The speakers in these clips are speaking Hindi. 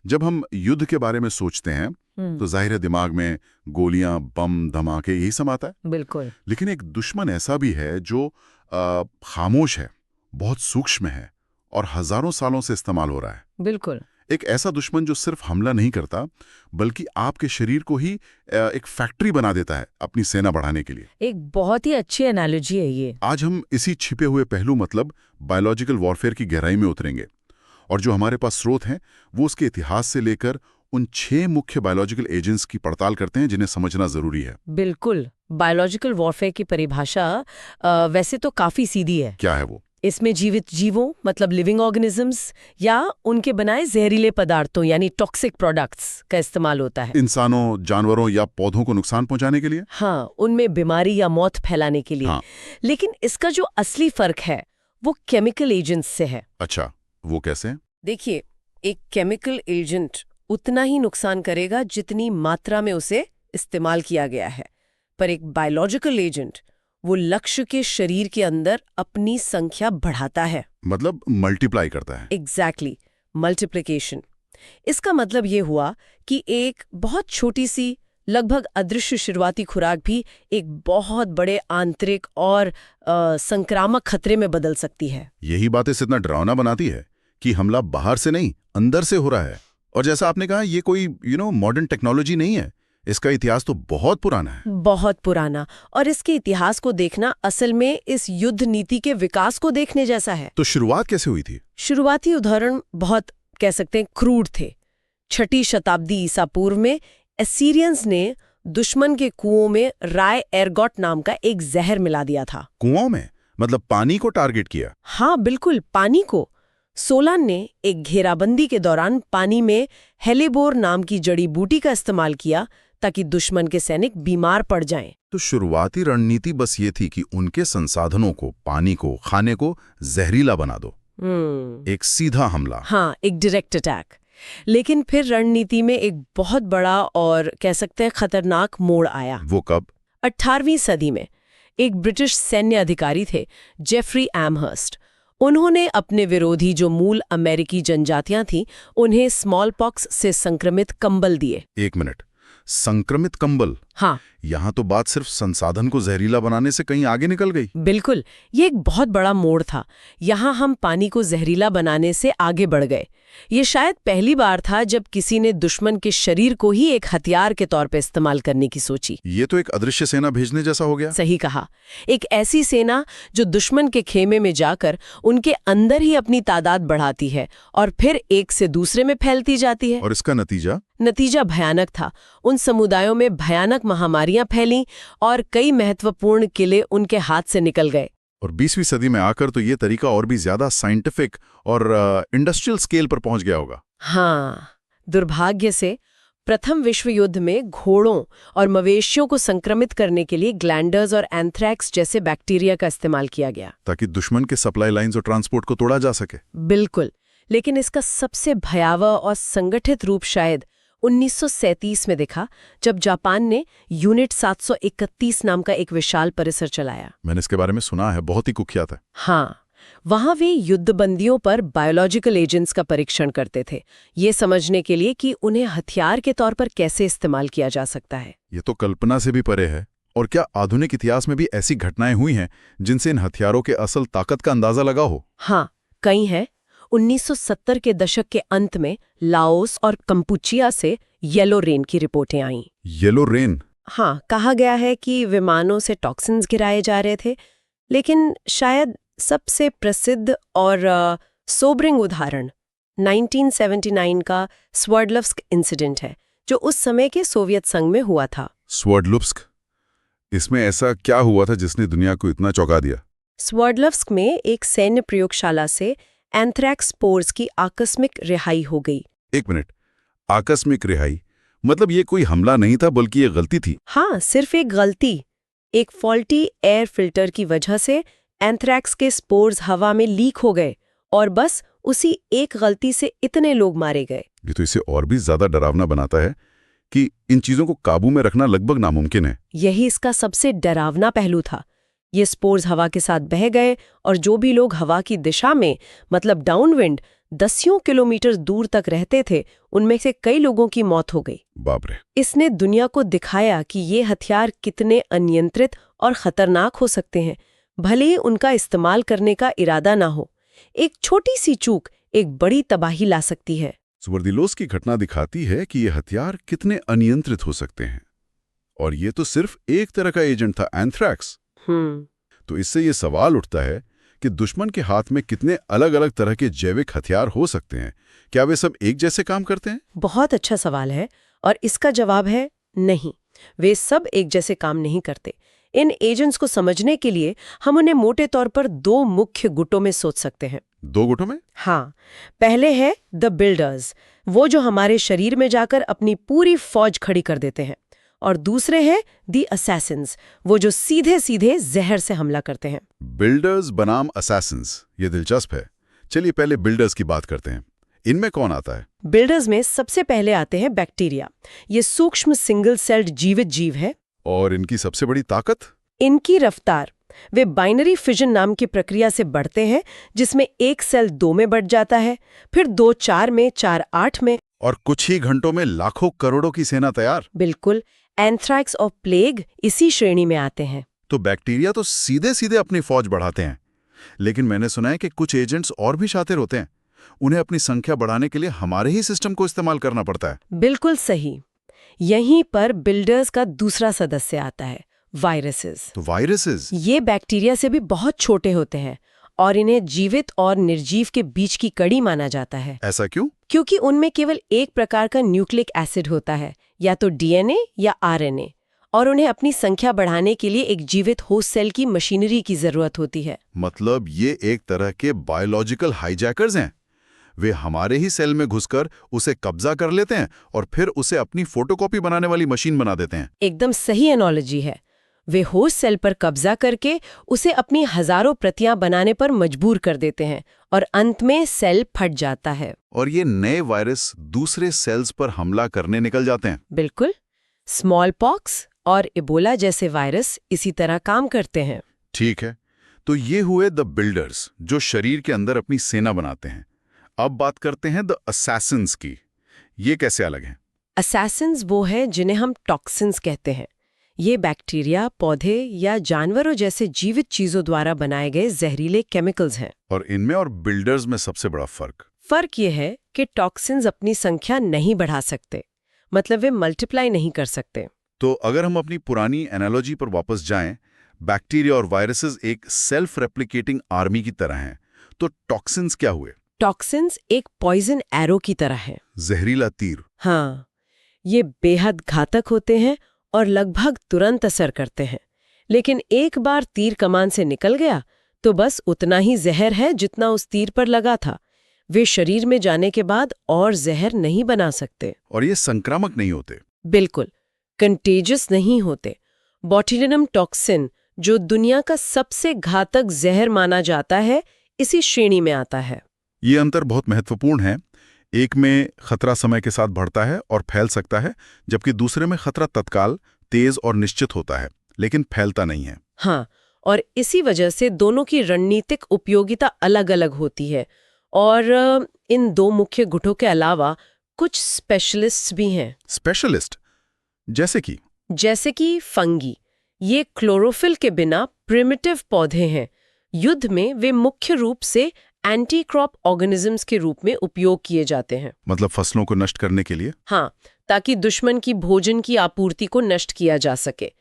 जब हम युद्ध के बारे में सोचते हैं तो जाहिर है दिमाग में गोलियां, बम, धमाके यही सब आता है। बिल्कुल। लेकिन एक दुश्मन ऐसा भी है जो खामोश है, बहुत सूक्ष्म है और हजारों सालों से इस्तेमाल हो रहा है। बिल्कुल। एक ऐसा दुश्मन जो सिर्फ हमला नहीं करता बल्कि आपके शरीर को ही एक फैक्ट्री बना देता है अपनी सेना बढ़ाने के लिए। एक बहुत ही अच्छी एनालॉजी है ये। आज हम इसी छिपे हुए पहलू मतलब बायोलॉजिकल वॉरफेयर की गहराई में उतरेंगे और जो हमारे पास स्रोत हैं वो उसके इतिहास से लेकर उन 6 मुख्य बायोलॉजिकल एजेंट्स की पड़ताल करते हैं जिन्हें समझना जरूरी है। बिल्कुल। बायोलॉजिकल वॉरफेयर की परिभाषा वैसे तो काफी सीधी है। क्या है वो? इसमें जीवित जीवों मतलब लिविंग ऑर्गेनिजम्स या उनके बनाए जहरीले पदार्थों यानी टॉक्सिक प्रोडक्ट्स का इस्तेमाल होता है। इंसानों, जानवरों या पौधों को नुकसान पहुंचाने के लिए? हाँ, उनमें बीमारी या मौत फैलाने के लिए। हाँ। लेकिन इसका जो असली फर्क है वो केमिकल एजेंट्स से है। अच्छा, वो कैसे? देखिए, एक केमिकल एजेंट उतना ही नुकसान करेगा जितनी मात्रा में उसे इस्तेमाल किया गया है, पर एक बायोलॉजिकल एजेंट वो लक्ष्य के शरीर के अंदर अपनी संख्या बढ़ाता है। मतलब मल्टीप्लाई करता है। Exactly, multiplication. इसका मतलब ये हुआ कि एक बहुत छोटी सी लगभग अदृश्य शुरुआती खुराक भी एक बहुत बड़े आंतरिक और संक्रामक खतरे में बदल सकती है। यही बात इसे इतना डरावना बनाती है कि हमला बाहर से नहीं अंदर से हो रहा है। और जैसा आपने कहा, ये कोई मॉडर्न टेक्नोलॉजी नहीं है, इसका इतिहास तो बहुत पुराना है। बहुत पुराना। और इसके इतिहास को देखना असल में इस युद्ध नीति के विकास को देखने जैसा है। तो शुरुआत कैसे हुई थी? शुरुआती उदाहरण बहुत कह सकते हैं क्रूड थे। 6ठी शताब्दी ईसा पूर्व में एसीरियंस ने दुश्मन के कुओं में राय एरगॉट नाम का एक जहर मिला दिया था। कुओं में? मतलब पानी को टारगेट किया? हाँ बिल्कुल, पानी को। सोलान ने एक घेराबंदी के दौरान पानी में हेलेबोर नाम की जड़ी बूटी का इस्तेमाल किया ताकि दुश्मन के सैनिक बीमार पड़ जाएं। तो शुरुआती रणनीति बस ये थी कि उनके संसाधनों को, पानी को, खाने को जहरीला बना दो। एक सीधा हमला। हाँ, एक डायरेक्ट अटैक। लेकिन फिर रणनीति में एक बहुत बड़ा और कह सकते हैं खतरनाक मोड़ आया। वो कब? 18वीं सदी में एक ब्रिटिश सैन्य अधिकारी थे, जेफरी एमहर्स्ट। उन्होंने अपने विरोधी जो मूल अमेरिकी जनजातियां थीं, उन्हें स्मॉल पॉक्स से संक्रमित कंबल दिए। एक मिनट, संक्रमित कंबल? हाँ, यहाँ तो बात सिर्फ संसाधन को जहरीला बनाने से कहीं आगे निकल गई। बिल्कुल, ये एक बहुत बड़ा मोड़ था। यहाँ हम पानी को जहरीला बनाने से आगे बढ़ गए। ये शायद पहली बार था जब किसी ने दुश्मन के शरीर को ही एक हथियार के तौर पर इस्तेमाल करने की सोची। ये तो एक अदृश्य सेना भेजने जैसा हो गया। सही कहा, एक ऐसी सेना जो दुश्मन के खेमे में जाकर उनके अंदर ही अपनी तादाद बढ़ाती है और फिर एक से दूसरे में फैलती जाती है। और इसका नतीजा भयानक था। उन समुदायों में भयानक महामारियां फैलीं और कई महत्वपूर्ण किले उनके हाथ से निकल गए। और 20वीं सदी में आकर तो ये तरीका और भी ज्यादा साइंटिफिक और इंडस्ट्रियल स्केल पर पहुंच गया होगा। हाँ, दुर्भाग्य से प्रथम विश्व युद्ध में घोड़ों और मवेशियों को संक्रमित करने के लिए ग्लैंडर्स और एंथ्रैक्स जैसे बैक्टीरिया का इस्तेमाल किया गया ताकि दुश्मन के सप्लाई लाइंस और ट्रांसपोर्ट को तोड़ा जा सके। बिल्कुल, लेकिन इसका सबसे भयावह और संगठित रूप शायद 1937 में दिखा, जब जापान ने यूनिट 731 नाम का एक विशाल परिसर चलाया। मैंने इसके बारे में सुना है, बहुत ही कुख्यात है। हाँ, वहां वे युद्धबंदियों पर बायोलॉजिकल एजेंट्स का परीक्षण करते थे, ये समझने के लिए कि उन्हें हथियार के तौर पर कैसे इस्तेमाल किया जा सकता है। ये तो कल्पना से भी परे है। और क्या आधुनिक इतिहास में भी ऐसी घटनाएं हुई हैं जिनसे इन हथियारों के असल ताकत का अंदाजा लगा हो? हाँ, कई हैं। 1970 के दशक के अंत में लाओस और कंपुचिया से येलो रेन की रिपोर्टें आईं। Yellow rain? हाँ, कहा गया है कि विमानों से टॉक्सिन्स गिराए जा रहे थे। लेकिन शायद सबसे प्रसिद्ध और सोबरिंग उदाहरण 1979 का स्वर्डलव्स्क इंसिडेंट है, जो उस समय के सोवियत संघ में हुआ था। स्वर्डलव्स्क? इसमें ऐसा क्या हुआ था जिसने दुनिया को इतना चौंका दिया? स्वर्डलव्स्क में एक सैन्य प्रयोगशाला से एंथ्रैक्स स्पोर्स की आकस्मिक रिहाई हो गई। एक मिनट, आकस्मिक रिहाई मतलब ये कोई हमला नहीं था बल्कि ये गलती थी? हाँ, सिर्फ एक गलती। एक फॉल्टी एयर फिल्टर की वजह से एंथ्रैक्स के स्पोर्स हवा में लीक हो गए और बस उसी एक गलती से इतने लोग मारे गए। ये तो इसे और भी ज्यादा डरावना बनाता है कि इन चीजों को काबू में रखना लगभग नामुमकिन है। यही इसका सबसे डरावना पहलू था। ये स्पोर्स हवा के साथ बह गए और जो भी लोग हवा की दिशा में मतलब डाउनविंड दसियों किलोमीटर दूर तक रहते थे, उनमें से कई लोगों की मौत हो गई। बाप रे। इसने दुनिया को दिखाया कि ये हथियार कितने अनियंत्रित और खतरनाक हो सकते हैं, भले ही उनका इस्तेमाल करने का इरादा ना हो। एक छोटी सी चूक एक बड़ी तबाही ला सकती है। सुवर्दिलोस की घटना दिखाती है कि ये हथियार कितने अनियंत्रित हो सकते हैं। और ये तो सिर्फ एक तरह का एजेंट था, एंथ्रैक्स। तो इससे ये सवाल उठता है कि दुश्मन के हाथ में कितने अलग अलग तरह के जैविक हथियार हो सकते हैं। क्या वे सब एक जैसे काम करते हैं? बहुत अच्छा सवाल है, और इसका जवाब है नहीं, वे सब एक जैसे काम नहीं करते। इन एजेंट्स को समझने के लिए हम उन्हें मोटे तौर पर दो मुख्य गुटों में सोच सकते हैं। 2 गुटों में? हाँ, पहले है द बिल्डर्स, वो जो हमारे शरीर में जाकर अपनी पूरी फौज खड़ी कर देते हैं। और दूसरे हैं दी असैसिन्स, वो जो सीधे सीधे जहर से हमला करते हैं। बिल्डर्स बनाम असैसिन्स, ये दिलचस्प है। चलिए पहले बिल्डर्स की बात करते हैं। इनमें कौन आता है? बिल्डर्स में सबसे पहले आते हैं बैक्टीरिया। ये सूक्ष्म सिंगल सेल्ड जीवित जीव है। और इनकी सबसे बड़ी ताकत? इनकी रफ्तार। वे बाइनरी फिजन नाम की प्रक्रिया से बढ़ते हैं, जिसमें एक सेल 2 में बढ़ जाता है, फिर 2 4 में, 4 8 में। और कुछ ही घंटों में लाखों करोड़ों की सेना तैयार। बिल्कुल, एंथ्रैक्स और प्लेग इसी श्रेणी में आते हैं। तो बैक्टीरिया तो सीधे सीधे अपनी फौज बढ़ाते हैं, लेकिन मैंने सुना है कि कुछ एजेंट्स और भी शातिर होते हैं। उन्हें अपनी संख्या बढ़ाने के लिए हमारे ही सिस्टम को इस्तेमाल करना पड़ता है। बिल्कुल सही। यहीं पर बिल्डर्स का दूसरा सदस्य आता है, वायरसेस। तो वायरसेस? ये बैक्टीरिया से भी बहुत छोटे होते हैं और इन्हें जीवित और निर्जीव के बीच की कड़ी माना जाता है। ऐसा क्यों? क्योंकि उनमें केवल एक प्रकार का न्यूक्लिक एसिड होता है, या तो डीएनए या आरएनए, और उन्हें अपनी संख्या बढ़ाने के लिए एक जीवित होस्ट सेल की मशीनरी की जरूरत होती है। मतलब ये एक तरह के बायोलॉजिकल हाईजैकर्स हैं। वे हमारे ही सेल में घुसकर उसे कब्जा कर लेते हैं और फिर उसे अपनी फोटोकॉपी बनाने वाली मशीन बना देते हैं। एकदम सही एनोलॉजी है। वे होस्ट सेल पर कब्जा करके उसे अपनी हजारों प्रतियां बनाने पर मजबूर कर देते हैं और अंत में सेल फट जाता है। और ये नए वायरस दूसरे सेल्स पर हमला करने निकल जाते हैं। बिल्कुल, स्मॉल पॉक्स और इबोला जैसे वायरस इसी तरह काम करते हैं। ठीक है, तो ये हुए द बिल्डर्स, जो शरीर के अंदर अपनी सेना बनाते हैं। अब बात करते हैं द असैसिन्स की। ये कैसे अलग हैं? असैसिन्स वो है जिन्हें हम टॉक्सिन्स कहते हैं। ये बैक्टीरिया, पौधे या जानवरों जैसे जीवित चीजों द्वारा बनाए गए जहरीले केमिकल्स हैं। और इनमें और बिल्डर्स में सबसे बड़ा फर्क ये है कि टॉक्सिन्स अपनी संख्या नहीं बढ़ा सकते, मतलब वे मल्टीप्लाई नहीं कर सकते। तो अगर हम अपनी पुरानी एनालॉजी पर वापस जाएं, बैक्टीरिया और वायरसेस एक सेल्फ रेप्लिकेटिंग आर्मी की तरह हैं, तो टॉक्सिन्स क्या हुए? टॉक्सिन्स एक पॉइजन एरो की तरह है। जहरीला तीर। हाँ, ये बेहद घातक होते हैं और लगभग तुरंत असर करते हैं। लेकिन एक बार तीर कमान से निकल गया तो बस उतना ही जहर है जितना उस तीर पर लगा था। वे शरीर में जाने के बाद और जहर नहीं बना सकते। और ये संक्रामक नहीं होते? बिल्कुल, कंटेजियस नहीं होते। बॉट्युलिनम टॉक्सिन, जो दुनिया का सबसे घातक जहर माना जाता है, इसी श्रेणी में आता है। ये अंतर बहुत महत्वपूर्ण है। एक में खतरा समय के साथ बढ़ता है और फैल सकता है, जबकि दूसरे में खतरा तत्काल, तेज और निश्चित होता है, लेकिन फैलता नहीं है। हाँ, और इसी वजह से दोनों की रणनीतिक उपयोगिता अलग-अलग होती है। और इन दो मुख्य गुटों के अलावा कुछ स्पेशलिस्ट्स भी हैं। स्पेशलिस्ट? जैसे कि फंगी। ये क्लोरोफिल के बिना प्रिमिटिव पौधे हैं। युद्ध में वे मुख्य रूप से एंटी क्रॉप ऑर्गेनिजम्स के रूप में उपयोग किए जाते हैं। मतलब फसलों को नष्ट करने के लिए? हाँ, ताकि दुश्मन की भोजन की आपूर्ति को नष्ट किया जा सके।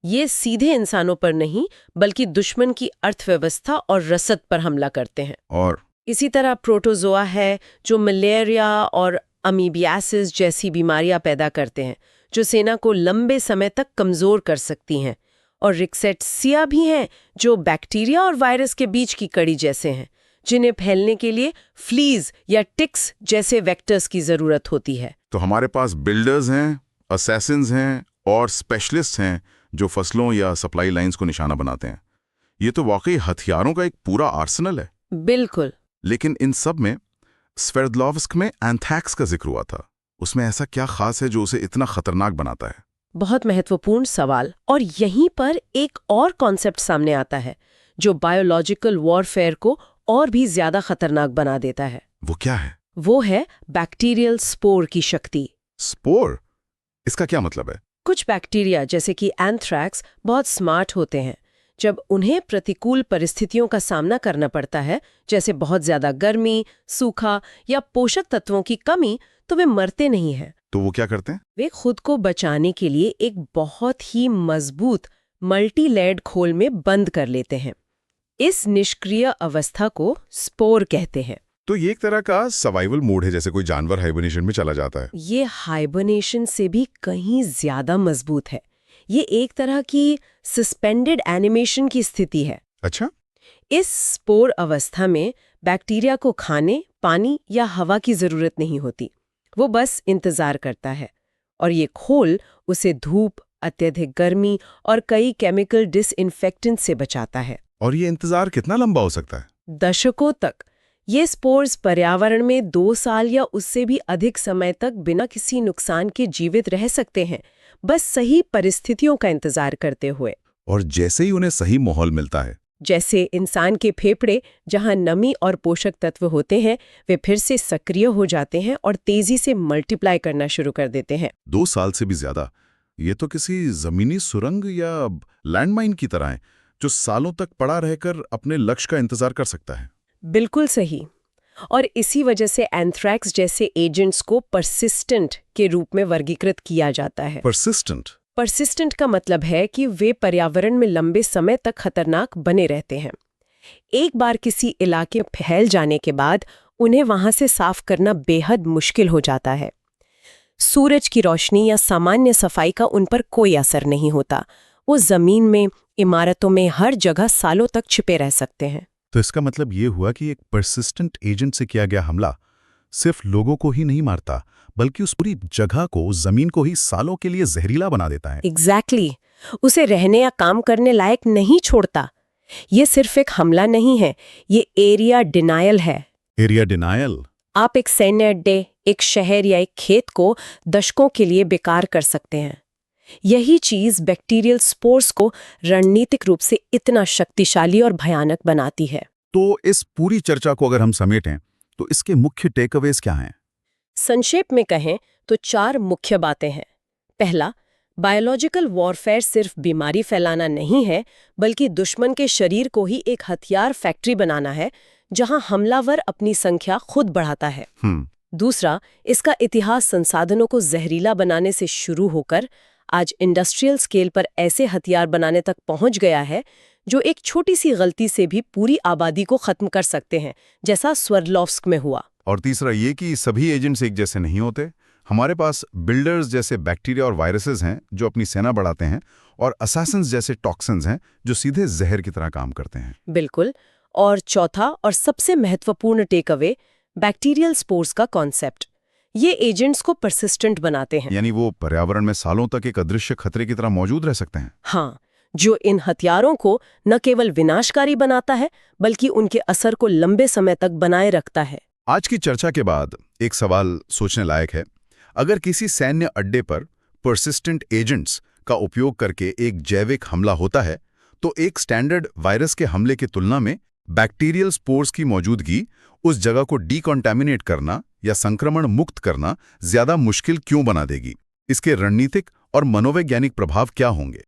ये सीधे इंसानों पर नहीं, बल्कि दुश्मन की अर्थव्यवस्था और रसद पर हमला करते हैं। और इसी तरह प्रोटोजोआ है, जो मलेरिया और अमीबियासिस जैसी बीमारियां पैदा करते हैं, जो सेना को लंबे समय तक कमजोर कर सकती हैं। और रिक्सेट्सिया भी हैं, जो बैक्टीरिया और वायरस के बीच की कड़ी जैसे हैं, जिन्हें फैलने के लिए फ्लीज या टिक्स जैसे वेक्टर्स की जरूरत होती है। तो हमारे पास बिल्डर्स हैं, असैसिन्स हैं और स्पेशलिस्ट हैं, जो फसलों या सप्लाई लाइंस को निशाना बनाते हैं। ये तो वाकई हथियारों का एक पूरा आर्सेनल है। बिल्कुल। लेकिन इन सब में स्वेर्डलोव्स्क में एंथ्रैक्स का जिक्र हुआ था। उसमें ऐसा क्या खास है जो उसे इतना खतरनाक बनाता है? बहुत महत्वपूर्ण सवाल। और यहीं पर एक और कॉन्सेप्ट सामने आता है जो बायोलॉजिकल वॉरफेयर को और भी ज्यादा खतरनाक बना देता है। वो क्या है? वो है बैक्टीरियल स्पोर की शक्ति। स्पोर? इसका क्या मतलब है? कुछ बैक्टीरिया जैसे कि एंथ्रैक्स बहुत स्मार्ट होते हैं। जब उन्हें प्रतिकूल परिस्थितियों का सामना करना पड़ता है, जैसे बहुत ज्यादा गर्मी, सूखा या पोषक तत्वों की कमी, तो वे मरते नहीं हैं। तो वो क्या करते हैं? वे खुद को बचाने के लिए एक बहुत ही मजबूत मल्टी लेयर्ड खोल में बंद कर लेते हैं। इस निष्क्रिय अवस्था को स्पोर कहते हैं। तो ये एक तरह का सर्वाइवल मोड है, जैसे कोई जानवर हाइबरनेशन में चला जाता है। ये हाइबरनेशन से भी कहीं ज्यादा मजबूत है। ये एक तरह की सस्पेंडेड एनिमेशन की स्थिति है। अच्छा। इस स्पोर अवस्था में बैक्टीरिया को खाने, पानी या हवा की जरूरत नहीं होती। वो बस इंतजार करता है और ये खोल उसे धूप, अत्यधिक गर्मी और कई केमिकल डिसइंफेक्टेंट से बचाता है। और ये इंतजार कितना लंबा हो सकता है? दशकों तक। ये स्पोर्स पर्यावरण में 2 साल या उससे भी अधिक समय तक बिना किसी नुकसान के जीवित रह सकते हैं, बस सही परिस्थितियों का इंतजार करते हुए। और जैसे ही उन्हें सही माहौल मिलता है, जैसे इंसान के फेफड़े, जहां नमी और पोषक तत्व होते हैं, वे फिर से सक्रिय हो जाते हैं और तेजी से मल्टीप्लाई करना शुरू कर देते हैं। 2 साल से भी ज्यादा। ये तो किसी जमीनी सुरंग या लैंडमाइन की तरह है, जो सालों तक पड़ा रहकर अपने लक्ष्य का इंतजार कर सकता है। बिल्कुल सही। और इसी वजह से एंथ्रैक्स जैसे एजेंट्स को परसिस्टेंट के रूप में वर्गीकृत किया जाता है। परसिस्टेंट का मतलब है कि वे पर्यावरण में लंबे समय तक खतरनाक बने रहते हैं। एक बार किसी इलाके में फैल जाने के बाद उन्हें वहां से साफ करना बेहद मुश्किल हो जाता है। सूरज की रोशनी या सामान्य सफाई का उन पर कोई असर नहीं होता। वो जमीन में, इमारतों में, हर जगह सालों तक छिपे रह सकते हैं। तो इसका मतलब ये हुआ कि एक परसिस्टेंट एजेंट से किया गया हमला सिर्फ लोगों को ही नहीं मारता, बल्कि उस पूरी जगह को, जमीन को ही सालों के लिए जहरीला बना देता है। एग्जैक्टली। उसे रहने या काम करने लायक नहीं छोड़ता। ये सिर्फ एक हमला नहीं है, ये एरिया डिनायल है। Area denial? आप एक सैन्य अड्डे, एक शहर या एक खेत को दशकों के लिए बेकार कर सकते हैं। यही चीज बैक्टीरियल स्पोर्स को रणनीतिक रूप से इतना शक्तिशाली और भयानक बनाती है। तो इस पूरी चर्चा को अगर हम समेटें, तो इसके मुख्य टेकअवेज क्या हैं? संक्षेप में कहें तो 4 मुख्य बातें हैं। पहला, बायोलॉजिकल वॉरफेयर सिर्फ बीमारी फैलाना नहीं है, बल्कि दुश्मन के शरीर को ही एक हथियार फैक्ट्री बनाना है, जहां हमलावर अपनी संख्या खुद बढ़ाता है। दूसरा, इसका इतिहास संसाधनों को जहरीला बनाने से शुरू होकर आज इंडस्ट्रियल स्केल पर ऐसे हथियार बनाने तक पहुंच गया है जो एक छोटी सी गलती से भी पूरी आबादी को खत्म कर सकते हैं, जैसा स्वर्डलोव्स्क में हुआ। और तीसरा ये कि सभी एजेंट्स एक जैसे नहीं होते। हमारे पास बिल्डर्स जैसे बैक्टीरिया और वायरसेस हैं जो अपनी सेना बढ़ाते हैं, और असैसिन्स जैसे टॉक्सिन्स हैं जो सीधे जहर की तरह काम करते हैं। बिल्कुल। और चौथा और सबसे महत्वपूर्ण टेकअवे, बैक्टीरियल स्पोर्स का कॉन्सेप्ट। ये एजेंट्स को परसिस्टेंट बनाते हैं, यानी वो पर्यावरण में सालों तक एक अदृश्य खतरे की तरह मौजूद रह सकते हैं। हाँ, जो इन हथियारों को न केवल विनाशकारी बनाता है, बल्कि उनके असर को लंबे समय तक बनाए रखता है। आज की चर्चा के बाद एक सवाल सोचने लायक है। अगर किसी सैन्य अड्डे पर परसिस्टेंट एजेंट्स का उपयोग करके एक जैविक हमला होता है, तो एक स्टैंडर्ड वायरस के हमले की तुलना में बैक्टीरियल स्पोर्स की मौजूदगी उस जगह को डीकॉन्टैमिनेट करना या संक्रमण मुक्त करना ज्यादा मुश्किल क्यों बना देगी? इसके रणनीतिक और मनोवैज्ञानिक प्रभाव क्या होंगे?